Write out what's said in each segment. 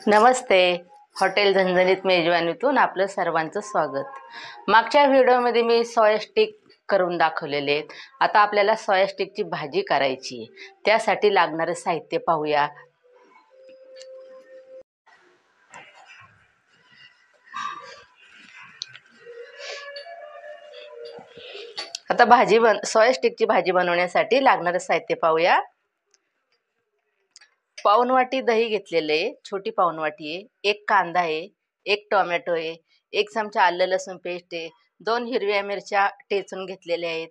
नमस्ते. Hotel झणझणीत मेजवानीतून आपलं सर्वांचं स्वागत. मागच्या व्हिडिओमध्ये मी सोया स्टिक करून दाखवलेले आहेत. आता आपल्याला सोया स्टिकची भाजी करायची आहे. त्यासाठी लागणारं साहित्य पाहूया. आता सोया स्टिकची भाजी बनवण्यासाठी लागणारं साहित्य पाहूया. पाऊण वाटी दही घेतलेलं आहे, छोटी पाऊण वाटी आहे. एक कांदा आहे, एक टोमॅटो आहे, एक चमचा आलं लसूण पेस्ट आहे, 2 हिरव्या मिरच्या टेचून घेतलेल्या आहेत,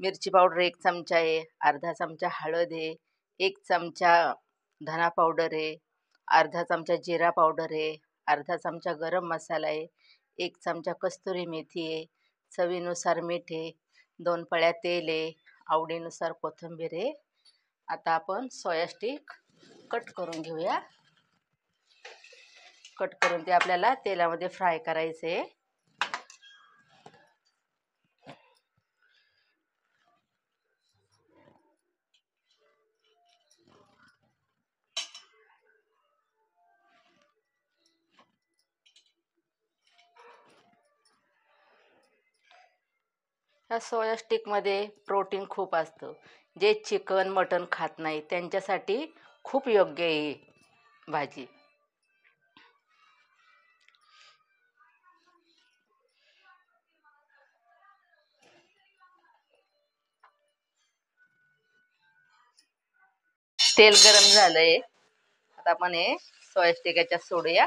मिरची पावडर 1 चमचा आहे, अर्धा चमचा हळद आहे, 1 चमचा धना पावडर आहे, अर्धा चमचा जिरा पावडर आहे, अर्धा चमचा गरम मसाला आहे, 1 चमचा कस्तुरी मेथी आहे, चवीनुसार मीठ आहे, 2 पळ्या तेल आहे, आवडीनुसार कोथिंबीर आहे. आता आपण सोया स्टिक कट करून घेऊया. कट करून ते आपल्याला तेलामध्ये फ्राय करायचे. ह्या सोया स्टिकमध्ये प्रोटीन खूप असतं. जे चिकन मटण खात नाही त्यांच्यासाठी खूप योग्य आहे ही भाजी. तेल गरम झालंय. आता आपण हे सोया स्टिक याच्यात सोडूया.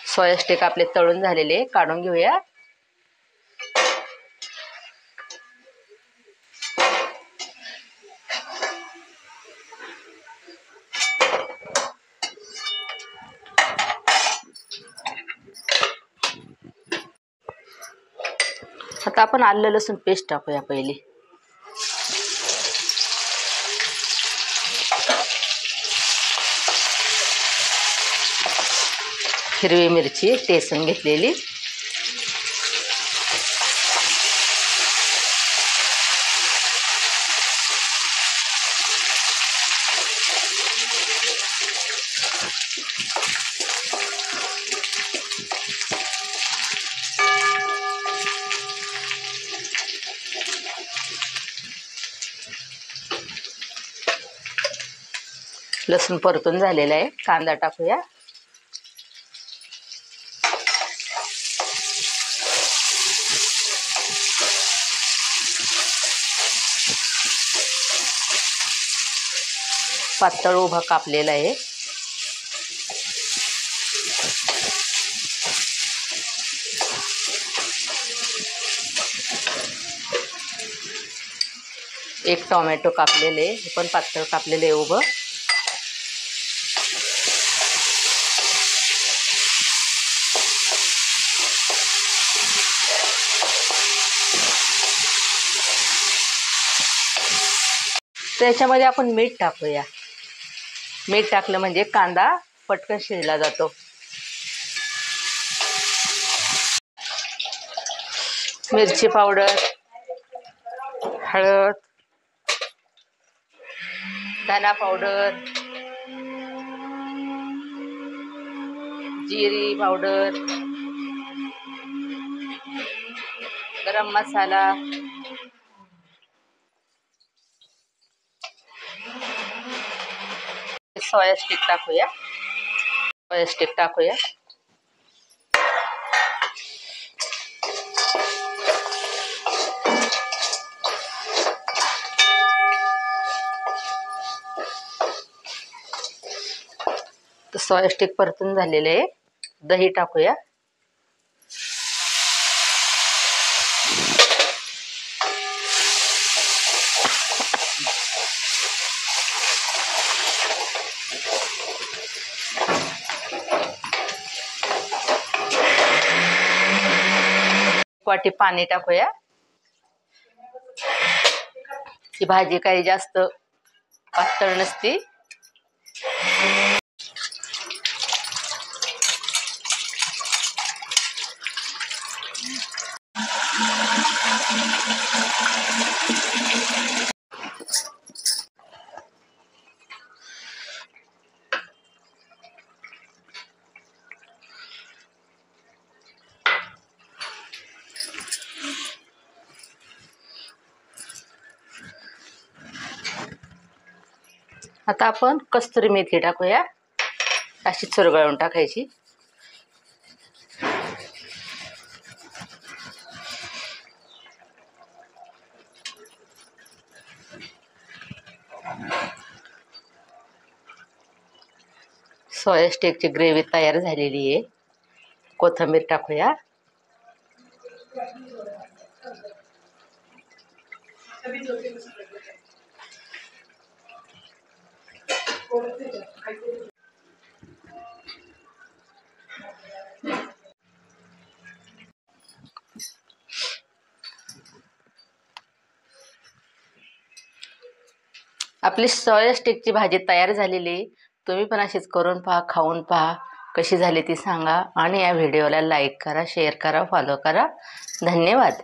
सोया स्टिक आपले तळून झालेले काढून घेऊया. आता आपण आलं लसूण पेस्ट टाकूया पहिली. हिरवी मिरची टेचून घेतलेली, लसूण परतून झालेला आहे. कांदा टाकूया. पातळ उभा कापलेला आहे. एक टोमॅटो कापलेले, हे पण पातळ कापलेले उभं. त्याच्यामध्ये आपण मीठ टाकूया. मीठ टाकलं म्हणजे कांदा पटकन शिजला जातो. मिरची पावडर, हळद, धना पावडर, जिरी पावडर, गरम मसाला, सोया स्टिक टाकूया. सोया स्टिक टाकूया. सोया स्टिक परतून झालेले आहे. दही टाकूया. वाटी पाणी टाकूया. ही भाजी काही जास्त पातळ नसती. आता आपण कस्तुरी मेथी टाकूया. अशी चुरगळून टाकायची. सोया स्टिकची ग्रेव्ही तयार झालेली आहे. कोथिंबीर टाकूया. आपली सोया स्टिकची भाजी तयार झालेली. तुम्ही पण अशीच करून पहा, खाऊन पहा, कशी झाली ती सांगा. आणि या व्हिडिओला लाईक करा, शेअर करा, फॉलो करा. धन्यवाद.